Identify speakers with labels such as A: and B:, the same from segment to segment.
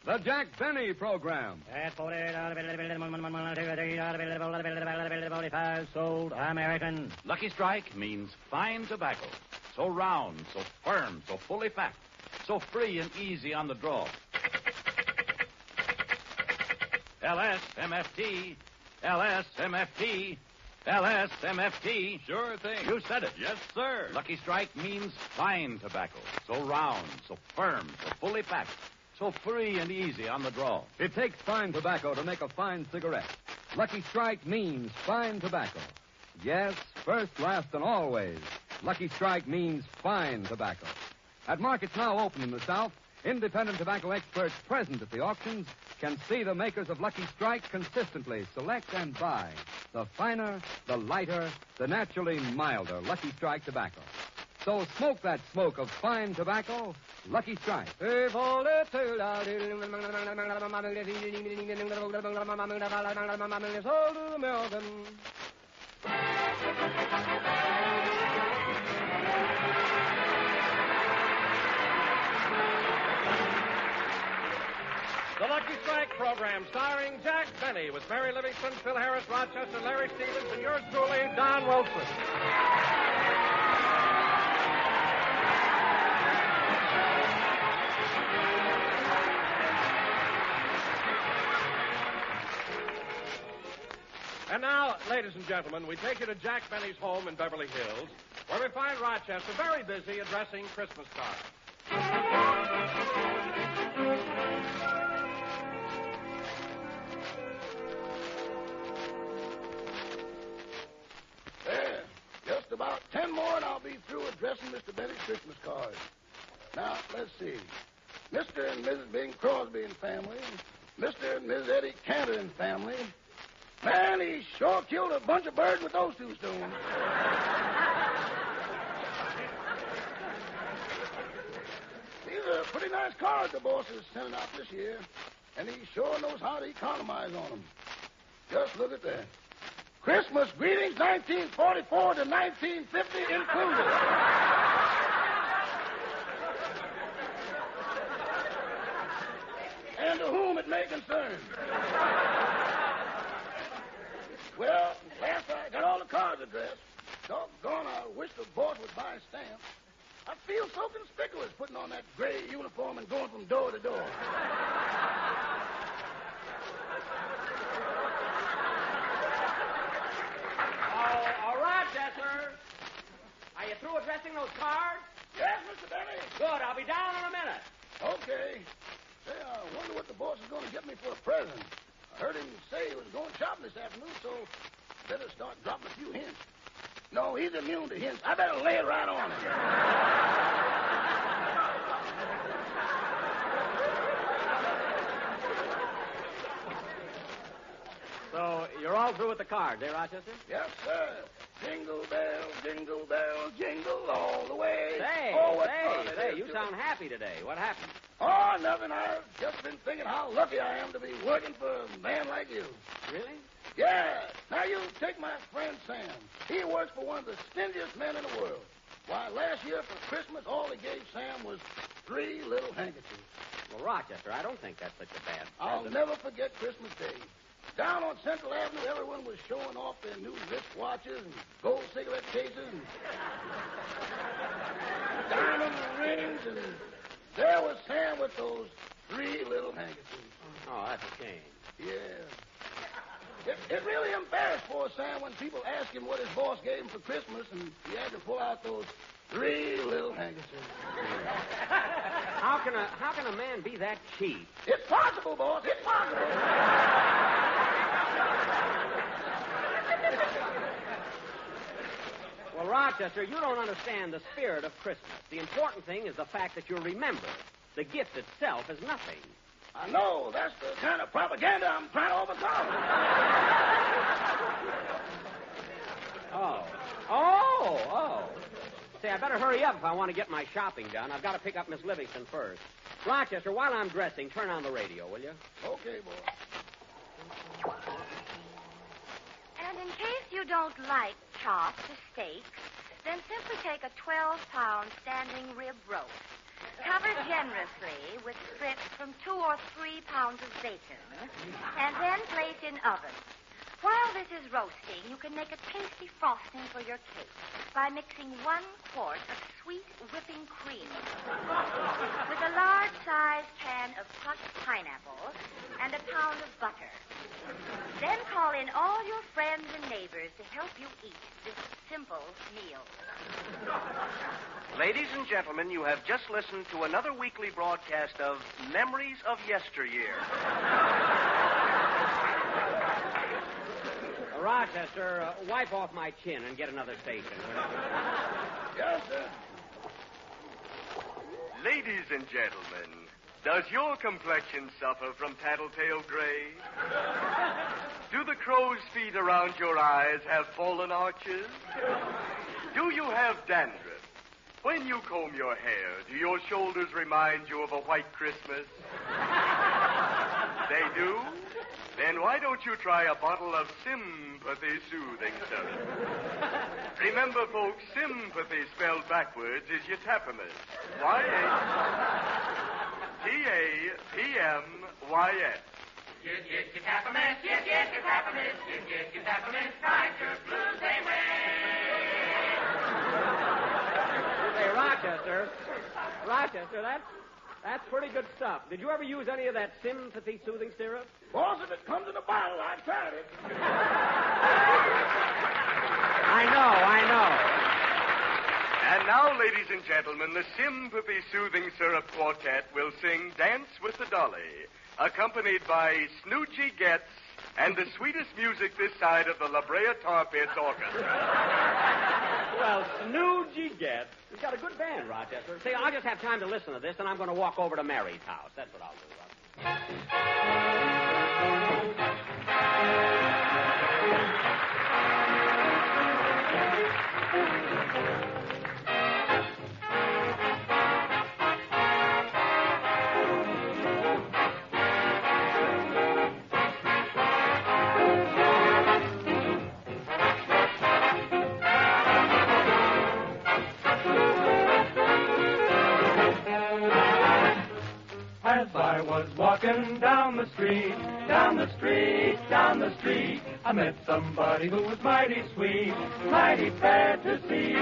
A: The Jack Benny Program.
B: At 40, sold American.
C: Lucky Strike means fine tobacco. So round, so firm, so fully packed. So free and easy on the draw. LSMFT. LSMFT. LSMFT.
A: Sure thing.
C: You said it.
A: Yes, sir.
C: Lucky Strike means fine tobacco. So round, so firm, so fully packed. So free and easy on the draw.
A: It takes fine tobacco to make a fine cigarette. Lucky Strike means fine tobacco. Yes, first, last, and always. Lucky Strike means fine tobacco. At markets now open in the South, independent tobacco experts present at the auctions can see the makers of Lucky Strike consistently select and buy the finer, the lighter, the naturally milder Lucky Strike tobacco. So smoke that smoke of fine tobacco, Lucky Strike.
D: The Lucky Strike program starring Jack Benny with Mary Livingston, Phil Harris, Rochester, Larry Stevens, and yours truly, Don Wilson. And now, ladies and gentlemen, we take you to Jack Benny's home in Beverly Hills, where we find Rochester very busy addressing Christmas cards.
E: There. Just about 10 more and I'll be through addressing Mr. Benny's Christmas cards. Now, let's see. Mr. and Mrs. Bing Crosby and family. Mr. and Mrs. Eddie Cantor and family. Man, he sure killed a bunch of birds with those two stones. These are pretty nice cards the boss is sending out this year, and he sure knows how to economize on them. Just look at that. Christmas greetings 1944 to 1950 included. And to whom it may concern. Well, last I got all the cards addressed. Doggone, I wish the boss would buy stamps. I feel so conspicuous putting on that gray uniform and going from door to door.
B: Oh, Rochester. Are you through addressing those cards?
E: Yes, Mr. Benny.
B: Good. I'll be down in a minute.
E: Okay. Say, I wonder what the boss is going to get me for a present. I heard him say he was going shopping this afternoon, so better start dropping a few hints. No, he's immune to hints. I better lay it right on him.
B: So you're all through with the cards, eh, Rochester?
E: Yes, sir. Jingle bells, jingle all the way.
B: Say,
E: oh, what fun it is
B: you
E: to-
B: sound happy today. What happened?
E: Oh, nothing. I've just been thinking how lucky I am to be working for a man like you.
B: Really?
E: Yeah. Now, you take my friend Sam. He works for one of the stingiest men in the world. Why, last year for Christmas, all he gave Sam was 3 little handkerchiefs.
B: Well, Rochester, I don't think that's such a bad
E: I'll
B: present.
E: never forget Christmas Day. Down on Central Avenue, everyone was showing off their new wristwatches and gold cigarette cases and diamond rings, and there was Sam with those 3 little handkerchiefs.
B: Oh, that's a shame.
E: Yeah. It really embarrassed poor Sam when people asked him what his boss gave him for Christmas, and he had to pull out those 3 little handkerchiefs.
B: How can a man be that cheap?
E: It's possible, boss. It's possible.
B: Well, Rochester, you don't understand the spirit of Christmas. The important thing is the fact that you'll remember. The gift itself is nothing.
E: I know. That's the kind of propaganda I'm trying to overcome.
B: Oh. Say, I better hurry up if I want to get my shopping done. I've got to pick up Miss Livingston first. Rochester, while I'm dressing, turn on the radio, will you?
E: Okay, boy.
F: And in case you don't like chops or steaks, then simply take a 12-pound standing rib roast, covered generously with strips from 2 or 3 pounds of bacon, and then place in oven. While this is roasting, you can make a tasty frosting for your cake by mixing 1 quart of sweet whipping cream with a large-sized can of crushed pineapple and a pound of butter. Then call in all your friends and neighbors to help you eat this simple meal.
G: Ladies and gentlemen, you have just listened to another weekly broadcast of Memories of Yesteryear.
B: Rochester, wipe off my chin and get another station.
E: Yes, sir.
H: Ladies and gentlemen, does your complexion suffer from tattletale gray? Do the crow's feet around your eyes have fallen arches? Do you have dandruff? When you comb your hair, do your shoulders remind you of a white Christmas? They do? Then why don't you try a bottle of sympathy soothing syrup? Remember, folks, sympathy spelled backwards is yatapamys. Y-A-T-A-P-M-Y-S.
I: Yatapamys, yatapamys, yatapamys, fight your blues away.
B: Hey, Rochester, that's pretty good stuff. Did you ever use any of that sympathy soothing syrup?
E: Boss, if it comes in a bottle, I tried it.
B: I know.
H: And now, ladies and gentlemen, the Sympathy Soothing Syrup Quartet will sing Dance with the Dolly, accompanied by Snoogey Getz and the sweetest music this side of the La Brea Tar Pits Orchestra.
B: Well, Snoogey Getz. We've got a good band, Rochester. See, I'll just have time to listen to this, and I'm going to walk over to Mary's house. That's what I'll do, Rochester.
I: As I was walking down the street, I met somebody who was mighty sweet, mighty fair to see.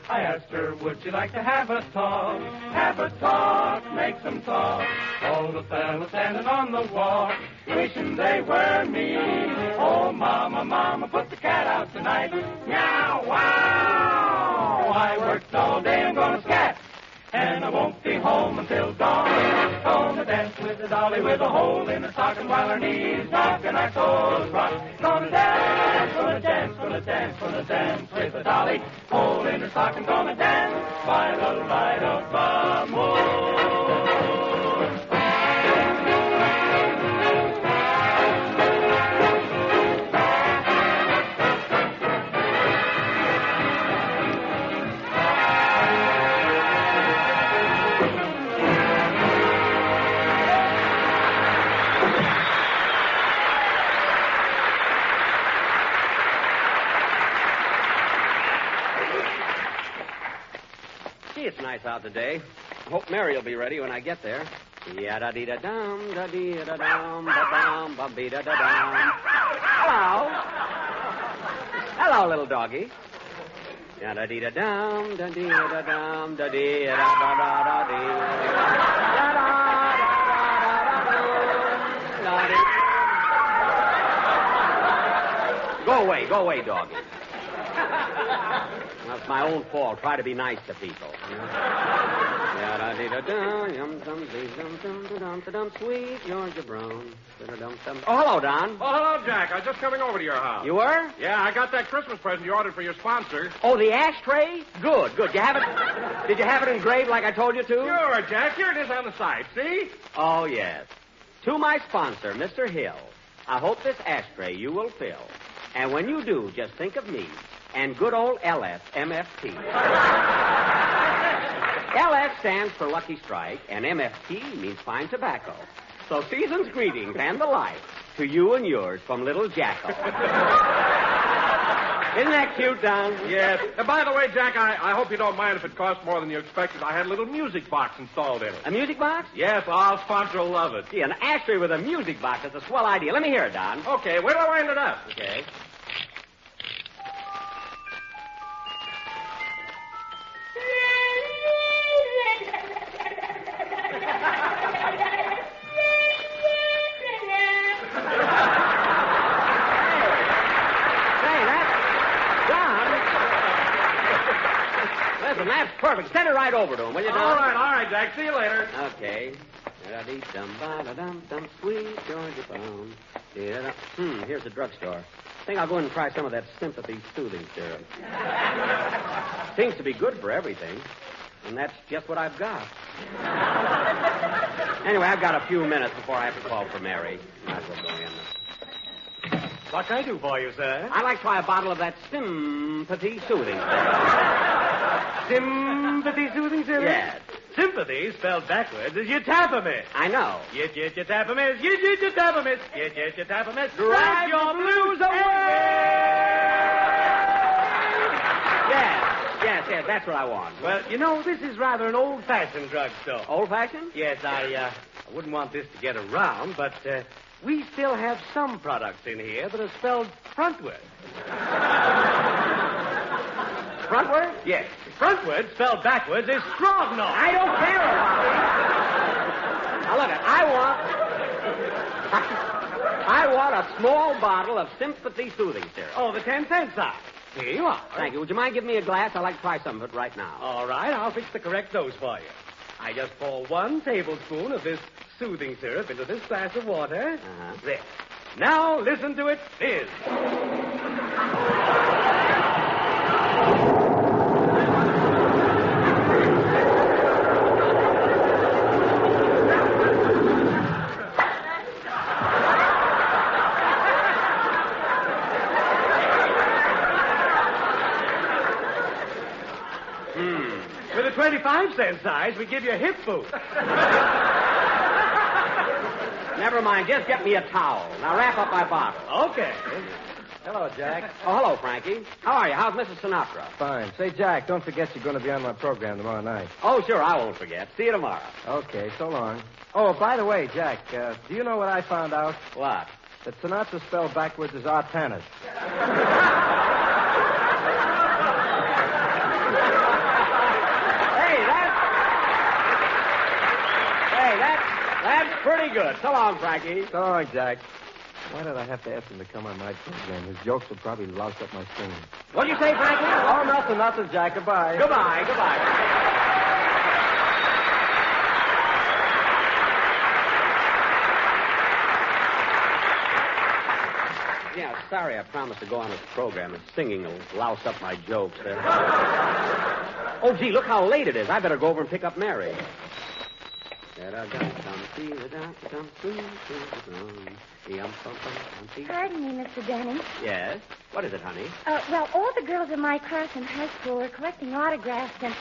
I: I asked her, would she like to have a talk, make some talk. All the fellas standing on the walk, wishing they were me. Oh, mama, put the cat out tonight. Meow, wow. I worked all day, I'm gonna scat. And I won't be home until dawn. Gonna dance with the dolly with a hole in the stocking while her knees knock and our toes rock. Gonna dance with the dolly, hole in her stocking. Gonna dance by the light of the moon.
B: It's nice out today. I hope Mary will be ready when I get there. Yada-dee-da-dum, da-dee-da-dum, ba-dum, ba-bee-da-da-dum. Hello. Hello, little doggy. Yada-dee-da-dum, da-dee-da-dum, da-dee-da-da-da-da-dee. Yada-da-da-da-da-dum. Go away, doggy. That's my own fault. Try to be nice to people. Sweet Georgia Brown. Oh, hello, Don.
D: Oh, hello, Jack. I was just coming over to your house.
B: You were?
D: Yeah, I got that Christmas present you ordered for your sponsor.
B: Oh, the ashtray? Good. You have it? Did you have it engraved like I told you to?
D: Sure, Jack. Here it is on the side. See?
B: Oh, yes. To my sponsor, Mr. Hill, I hope this ashtray you will fill. And when you do, just think of me and good old LS MFT. LS stands for Lucky Strike, and MFT means fine tobacco. So season's greetings and the like to you and yours from Little Jacko. Isn't that cute, Don?
D: Yes. By the way, Jack, I hope you don't mind if it costs more than you expected. I had a little music box installed in it.
B: A music box?
D: Yes, our sponsor will love it.
B: Gee, an ashtray with a music box. That's a swell idea. Let me hear it, Don.
D: Okay, where do I wind it up?
B: Okay. That's perfect. Send it right over to him, will you, Don?
D: All right, Jack. See you later.
B: Okay. Da-dee-dum-ba-da-dum-dum, sweet Georgia bone. Here's the drugstore. I think I'll go in and try some of that sympathy soothing syrup. Seems to be good for everything. And that's just what I've got. Anyway, I've got a few minutes before I have to call for Mary. Might as well go in.
J: What can I do for you, sir?
B: I'd like to try a bottle of that sympathy soothing syrup.
J: Sympathy soothing syrup?
B: Yes.
J: Sympathy, spelled backwards, is yet-tapamiss.
B: I know.
J: Yet-tapamiss, yet-tapamiss, yet-tapamiss. Drive your blues away!
B: Yes, that's what I want.
J: Well, you know, this is rather an old-fashioned drugstore.
B: Old-fashioned?
J: Yes, I wouldn't want this to get around, but we still have some products in here that are spelled frontward.
B: Frontward?
J: Yes. Frontward, spelled backwards, is Stroganoff.
B: I don't care about it. Now, look, I want a small bottle of sympathy soothing syrup.
J: Oh, the 10-cent size. Here you are.
B: Thank you. Would you mind giving me a glass? I'd like to try some of it right now.
J: All right, I'll fix the correct dose for you. I just pour 1 tablespoon of this soothing syrup into this glass of water.
B: Uh-huh.
J: There. Now, listen to it fizz. With a 25-cent size, we give you a hip boost.
B: Never mind. Just get me a towel. Now wrap up my bottle.
J: Okay.
A: Hello, Jack.
B: Oh, hello, Frankie. How are you? How's Mrs. Sinatra?
A: Fine. Say, Jack, don't forget you're going to be on my program tomorrow night.
B: Oh, sure, I won't forget. See you tomorrow.
A: Okay, so long. Oh, by the way, Jack, do you know what I found out?
B: What?
A: That Sinatra spelled backwards is Artanis.
B: That's pretty good. So long, Frankie.
A: So long, Jack. Why did I have to ask him to come on my program? His jokes will probably louse up my singing.
B: What'd you say, Frankie?
A: Oh, nothing, Jack. Goodbye.
B: Goodbye. Yeah, sorry I promised to go on his program. And singing will louse up my jokes there. Oh, gee, look how late it is. I better go over and pick up Mary.
F: Pardon me, Mr. Denny.
B: Yes? What is it, honey?
F: Well, all the girls in my class in high school are collecting autographs and...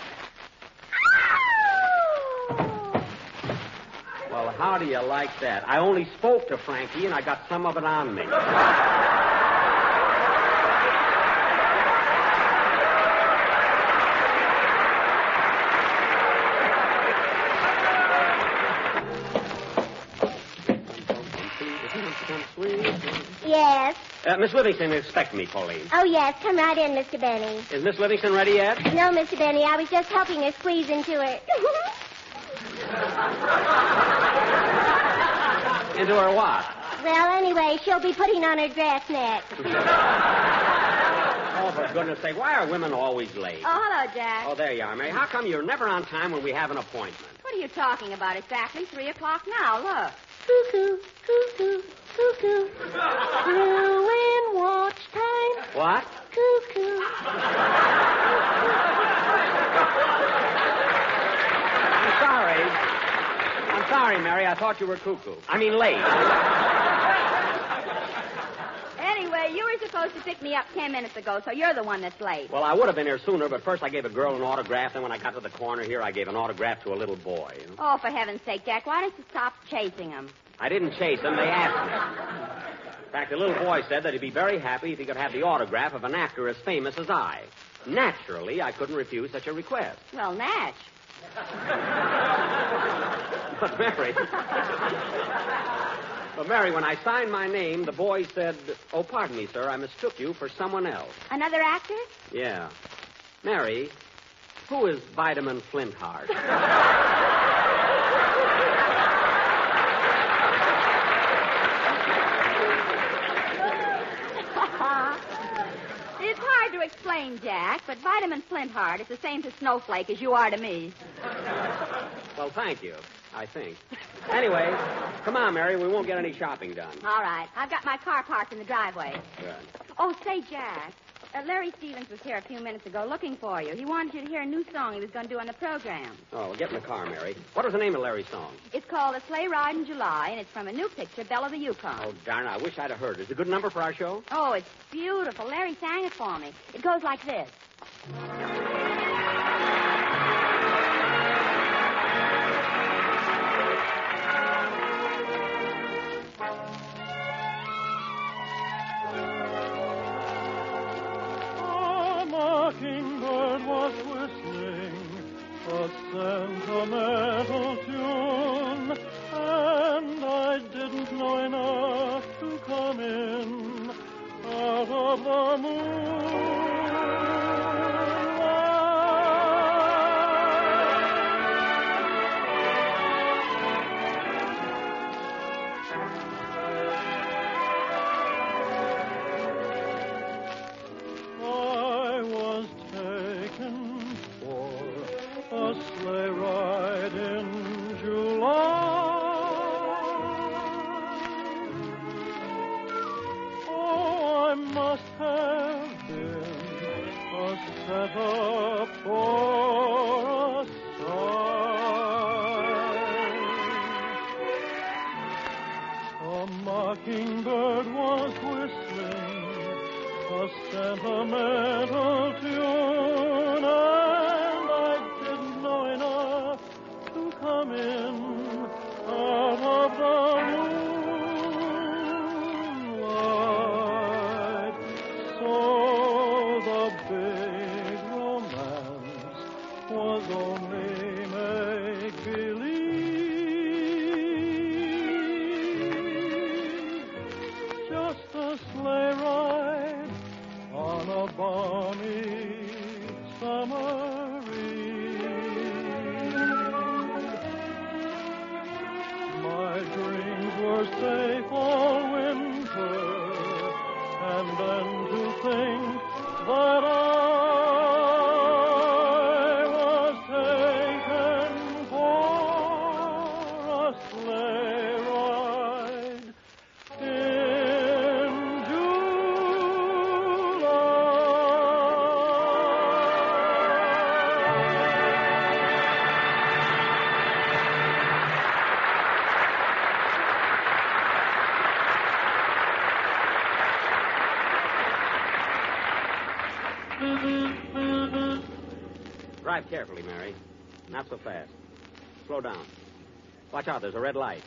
B: Well, how do you like that? I only spoke to Frankie, and I got some of it on me.
F: Yes.
B: Miss Livingston is expecting me, Pauline.
F: Oh, yes. Come right in, Mr. Benny.
B: Is Miss Livingston ready yet?
F: No, Mr. Benny. I was just helping her squeeze into her.
B: Into her what?
F: Well, anyway, she'll be putting on her dress next.
B: Oh, for goodness sake, why are women always late?
K: Oh, hello, Jack.
B: Oh, there you are, Mary. How come you're never on time when we have an appointment?
K: What are you talking about exactly? 3 o'clock now, look.
F: Cuckoo, cuckoo, cuckoo. Ruin watch time.
B: What?
F: Cuckoo.
B: I'm sorry, Mary. I thought you were cuckoo. I mean, late.
K: Anyway, you were supposed to pick me up 10 minutes ago, so you're the one that's late.
B: Well, I would have been here sooner, but first I gave a girl an autograph, then when I got to the corner here, I gave an autograph to a little boy. You know?
K: Oh, for heaven's sake, Jack, why don't you stop chasing him?
B: I didn't chase them. They asked me. fact, the little boy said that he'd be very happy if he could have the autograph of an actor as famous as I. Naturally, I couldn't refuse such a request.
K: Well, Natch.
B: But, Mary, when I signed my name, the boy said, "Oh, pardon me, sir, I mistook you for someone else."
K: Another actor?
B: Yeah. Mary, who is Vitamin Flintheart?
K: It's hard to explain, Jack, but Vitamin Flintheart is the same to Snowflake as you are to me.
B: Well, thank you, I think. Anyway, come on, Mary. We won't get any shopping done.
K: All right. I've got my car parked in the driveway.
B: Good.
K: Oh, say, Jack, Larry Stevens was here a few minutes ago looking for you. He wanted you to hear a new song he was going to do on the program.
B: Oh, well, get in the car, Mary. What was the name of Larry's song?
K: It's called A Sleigh Ride in July, and it's from a new picture, Belle of the Yukon.
B: Oh, darn, I wish I'd have heard it. Is it a good number for our show?
K: Oh, it's beautiful. Larry sang it for me. It goes like this.
I: Mockingbird was whistling a sentimental tune, and I didn't know enough to come in out of the moonlight. Sleigh ride in July. Oh, I must have been a setup for a sigh. A mockingbird was whistling a sentimental tune, and I didn't know enough to come in out of the moonlight. So the big romance was only make-believe, just a sleigh ride on a balmy summer eve. My dreams were safe all winter, and then to think that I was taken for a sleigh ride in
B: Drive carefully, Mary. Not so fast. Slow down. Watch out, there's a red light.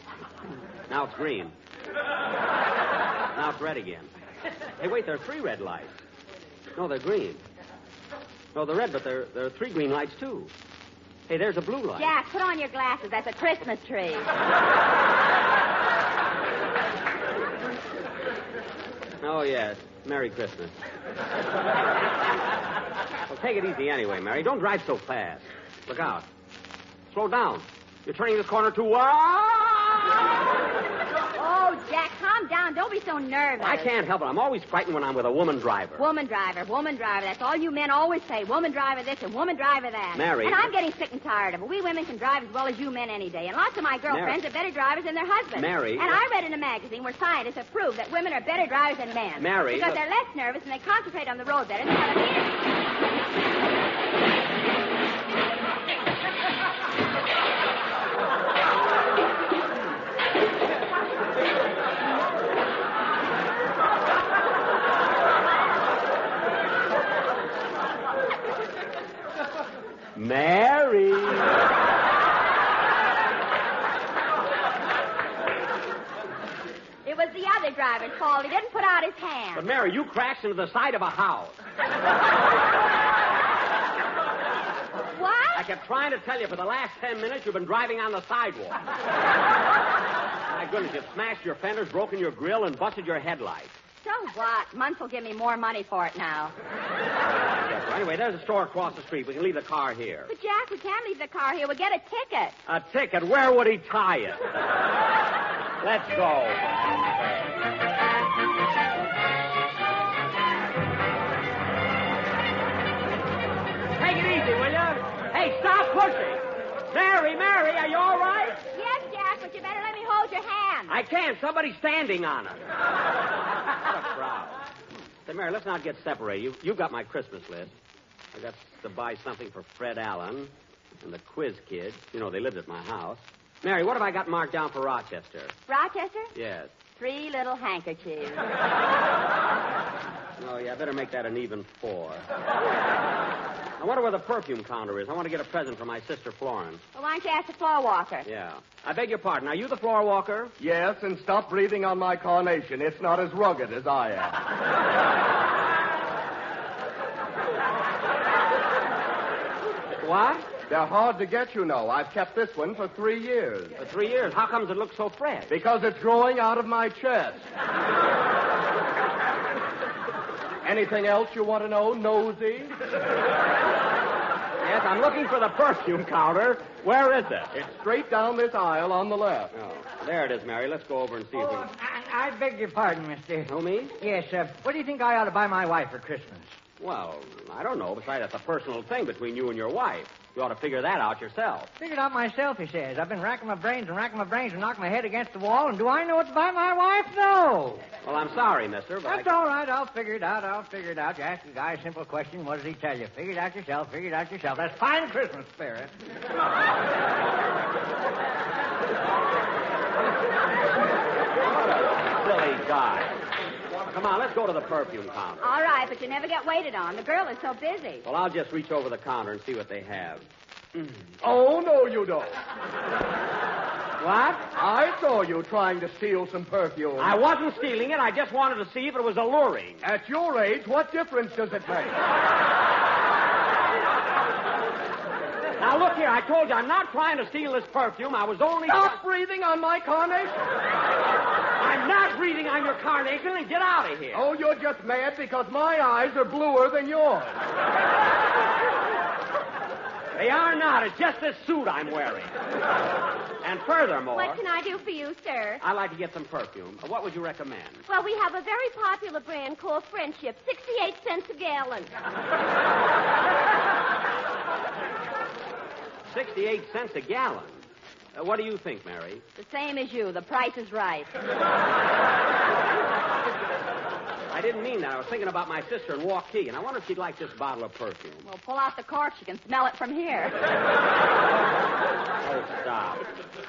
B: Now it's green. Now it's red again. Hey, wait, there are 3 red lights. No, they're green. No, they're red, but there are 3 green lights, too. Hey, there's a blue light.
K: Jack, put on your glasses. That's a Christmas tree.
B: Oh, yes. Merry Christmas. Well, take it easy anyway, Mary. Don't drive so fast. Look out. Slow down. You're turning this corner too wide.
K: Oh, Jack, calm down. Don't be so nervous.
B: I can't help it. I'm always frightened when I'm with a woman driver.
K: Woman driver, woman driver. That's all you men always say. Woman driver this and woman driver that.
B: Mary.
K: And I'm getting sick and tired of it. We women can drive as well as you men any day. And lots of my girlfriends are better drivers than their husbands.
B: Mary.
K: And I read in a magazine where scientists have proved that women are better drivers than men.
B: Mary.
K: Because they're less nervous and they concentrate on the road better. They have a
B: Mary.
K: It was the other driver's fault. He didn't put out his hand.
B: But, Mary, you crashed into the side of a house.
K: What?
B: I kept trying to tell you for the last 10 minutes you've been driving on the sidewalk. My goodness, you've smashed your fenders, broken your grill, and busted your headlights.
K: So what? Muntz will give me more money for it now.
B: Yes, well, anyway, there's a store across the street. We can leave the car here.
K: But, Jack, we can't leave the car here. We'll get a ticket.
B: A ticket? Where would he tie it? Let's go. Take it easy, will you? Hey, stop pushing. Mary, are you all right?
K: Yes, Jack, but you better let me hold your hand.
B: I can't. Somebody's standing on it. What a crowd. Say, Mary, let's not get separated. You've got my Christmas list. I got to buy something for Fred Allen and the Quiz Kid. You know, they lived at my house. Mary, what have I got marked down for Rochester?
K: Rochester?
B: Yes.
K: 3 little handkerchiefs.
B: Oh, yeah, I better make that an even 4. I wonder where the perfume counter is. I want to get a present for my sister Florence.
K: Well, why don't you ask the floor walker?
B: Yeah. I beg your pardon. Are you the floor walker?
H: Yes, and stop breathing on my carnation. It's not as rugged as I am.
B: What?
H: They're hard to get, you know. I've kept this one for 3 years.
B: For 3 years? How comes it looks so fresh?
H: Because it's growing out of my chest. Anything else you want to know, nosy?
B: Yes, I'm looking for the perfume counter. Where is it?
H: It's straight down this aisle on the left.
B: Oh, there it is, Mary. Let's go over and see if we...
L: I beg your pardon, mister.
B: Oh, me?
L: Yes, what do you think I ought to buy my wife for Christmas?
B: Well, I don't know. Besides, that's a personal thing between you and your wife. You ought to figure that out yourself.
L: Figured out myself, he says. I've been racking my brains and knocking my head against the wall, and do I know what to buy my wife? No.
B: Well, I'm sorry, mister, but
L: That's all right. I'll figure it out. You ask the guy a simple question. What does he tell you? Figure it out yourself. That's fine Christmas spirit.
B: Silly guy. Come on, let's go to the perfume counter.
K: All right, but you never get waited on. The girl is so busy.
B: Well, I'll just reach over the counter and see what they have.
H: Oh, no, you don't.
B: What?
H: I saw you trying to steal some perfume.
B: I wasn't stealing it. I just wanted to see if it was alluring.
H: At your age, what difference does it make?
B: Now, look here. I told you I'm not trying to steal this perfume. I was only...
H: Stop breathing on my carnation.
B: I'm not breathing on your carnation, and get out of here.
H: Oh, you're just mad because my eyes are bluer than yours.
B: They are not. It's just this suit I'm wearing. And furthermore...
K: What can I do for you, sir?
B: I'd like to get some perfume. What would you recommend?
K: Well, we have a very popular brand called Friendship, 68 cents a gallon.
B: 68 cents a gallon. What do you think, Mary?
K: The same as you. The price is right.
B: I didn't mean that. I was thinking about my sister in Waukee, and I wonder if she'd like this bottle of perfume.
K: Well, pull out the cork. You can smell it from here.
B: Oh, stop.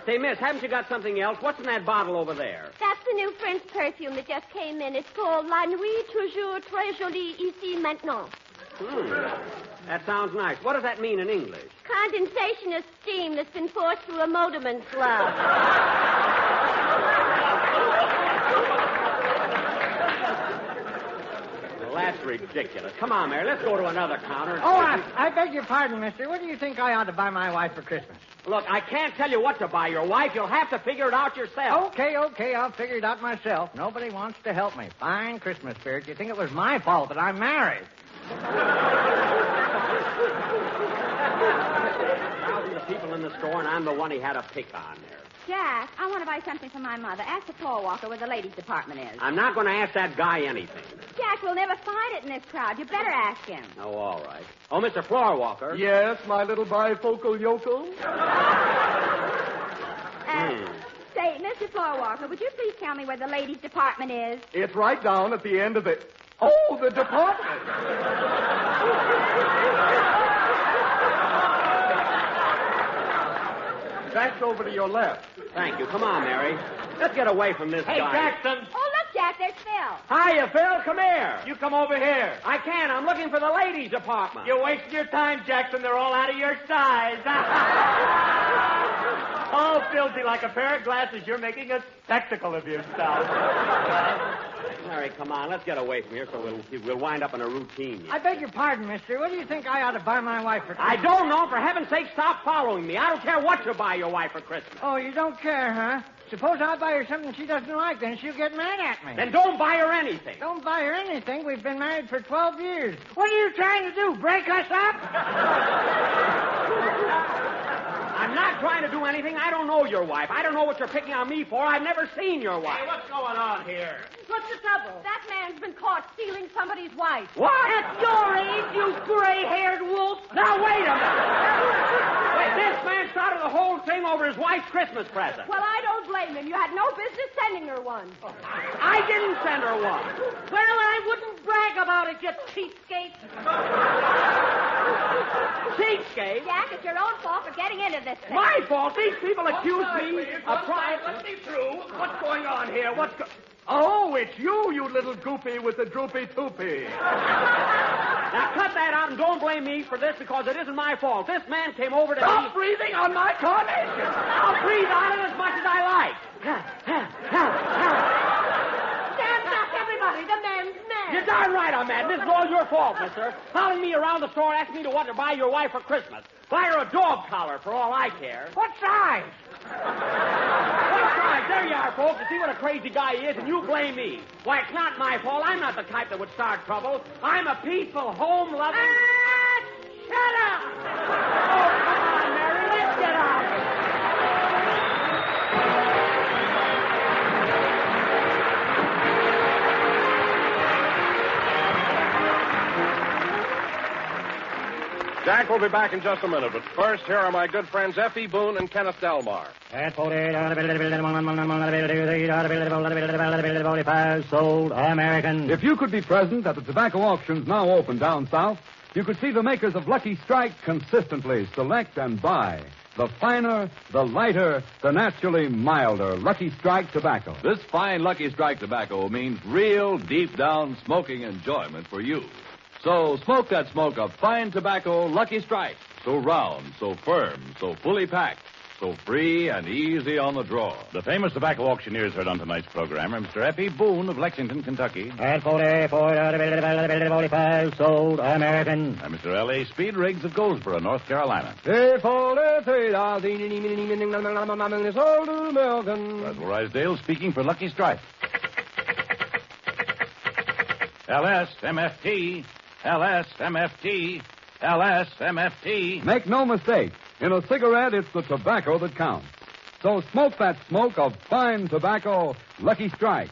B: Say, miss, haven't you got something else? What's in that bottle over there?
M: That's the new French perfume that just came in. It's called La Nuit Toujours Très Jolie Ici Maintenant.
B: That sounds nice. What does that mean in English?
M: Condensation of steam that's been forced through a motorman's glove.
B: Well, that's ridiculous. Come on, Mary. Let's go to another counter.
L: Oh, I beg your pardon, mister. What do you think I ought to buy my wife for Christmas?
B: Look, I can't tell you what to buy your wife. You'll have to figure it out yourself.
L: Okay. I'll figure it out myself. Nobody wants to help me. Fine Christmas spirit. You think it was my fault that I'm married?
B: Thousands of people in the store, and I'm the one he had a pick on there.
K: Jack, I want to buy something for my mother. Ask the floor walker where the ladies' department is.
B: I'm not going to ask that guy anything.
K: Jack, we'll never find it in this crowd. You better ask him.
B: Oh, all right. Oh, Mr. Floor Walker.
H: Yes, my little bifocal yokel.
K: Say, Mr. Floor Walker, would you please tell me where the ladies' department is?
H: It's right down at the end of it. Oh, the department. That's over to your left.
B: Thank you. Come on, Mary. Let's get away from this
I: Hey,
B: guy.
I: Jackson.
K: Oh, look, Jack, there's Phil.
B: Hiya, Phil. Come here.
I: You come over here.
B: I can't. I'm looking for the ladies' department.
I: You're wasting your time, Jackson. They're all out of your size.
N: Oh, filthy like a pair of glasses. You're making a spectacle of yourself.
B: Larry, come on. Let's get away from here so we'll wind up in a routine.
L: I beg your pardon, mister. What do you think I ought to buy my wife for Christmas?
B: I don't know. For heaven's sake, stop following me. I don't care what you buy your wife for Christmas.
L: Oh, you don't care, huh? Suppose I buy her something she doesn't like, then she'll get mad at me.
B: Then don't buy her anything.
L: Don't buy her anything. We've been married for 12 years. What are you trying to do, break us up?
B: I'm not trying to do anything. I don't know your wife. I don't know what you're picking on me for. I've never seen your wife.
N: Hey, what's going on here?
M: What's the trouble? That man's been caught stealing somebody's wife.
B: What?
M: At your age, you gray-haired wolf.
B: Now, wait a minute. Wait, this man started the whole thing over his wife's Christmas present.
M: Well, I don't blame him. You had no business sending her one.
B: I didn't send her one.
M: Well, I wouldn't brag about it, you cheapskate.
B: Cheapskate?
M: Jack, it's your own fault for getting into this thing.
B: My fault? These people accuse me of trying...
N: Let me through. What's going on here? Oh, it's you little goopy with the droopy toopy.
B: Now, cut that out and don't blame me for this because it isn't my fault. This man came over to
N: Stop
B: me...
N: breathing on my carnation.
B: I'll breathe on it as much as I like.
M: Stand back, everybody. The man's mad.
B: You're darn right I'm mad. This is all your fault, mister. Following me around the store asking me to what to buy your wife for Christmas. Buy her a dog collar for all I care.
L: What size?
B: What size? There you are, folks. You see what a crazy guy he is, and you blame me. Why, it's not my fault. I'm not the type that would start trouble. I'm a peaceful, home-loving...
M: Shut up!
B: Oh, come on, Mary. Let's get out.
D: Jack will be back in just a minute, but first, here are my good friends Effie Boone and Kenneth Delmar.
L: Sold American.
A: If you could be present at the tobacco auctions now open down south, you could see the makers of Lucky Strike consistently select and buy the finer, the lighter, the naturally milder Lucky Strike tobacco.
C: This fine Lucky Strike tobacco means real, deep-down smoking enjoyment for you. So smoke that smoke of fine tobacco Lucky Strike. So round, so firm, so fully packed, so free and easy on the draw.
O: The famous tobacco auctioneers heard on tonight's program are Mr. Effie Boone of Lexington, Kentucky.
L: At 45 sold American.
O: And Mr. L.A. Speed Riggs of Goldsboro, North Carolina.
A: Sold American.
O: Basil Rysdale speaking for Lucky Strike. LSMFT, LSMFT, LSMFT.
A: Make no mistake. In a cigarette, it's the tobacco that counts. So smoke that smoke of fine tobacco, Lucky Strike.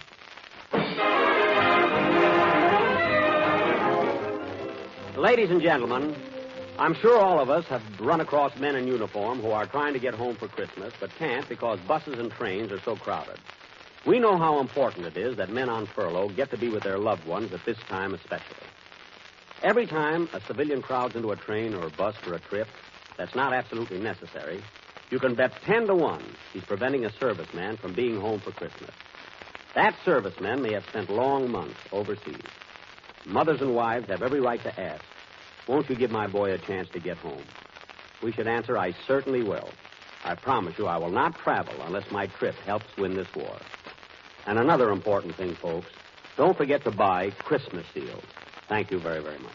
B: Ladies and gentlemen, I'm sure all of us have run across men in uniform who are trying to get home for Christmas, but can't because buses and trains are so crowded. We know how important it is that men on furlough get to be with their loved ones at this time especially. Every time a civilian crowds into a train or a bus for a trip that's not absolutely necessary, you can bet 10 to 1 he's preventing a serviceman from being home for Christmas. That serviceman may have spent long months overseas. Mothers and wives have every right to ask, won't you give my boy a chance to get home? We should answer, I certainly will. I promise you I will not travel unless my trip helps win this war. And another important thing, folks, don't forget to buy Christmas seals. Thank you very, very much.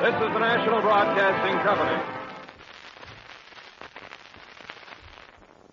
D: This is the National Broadcasting Company.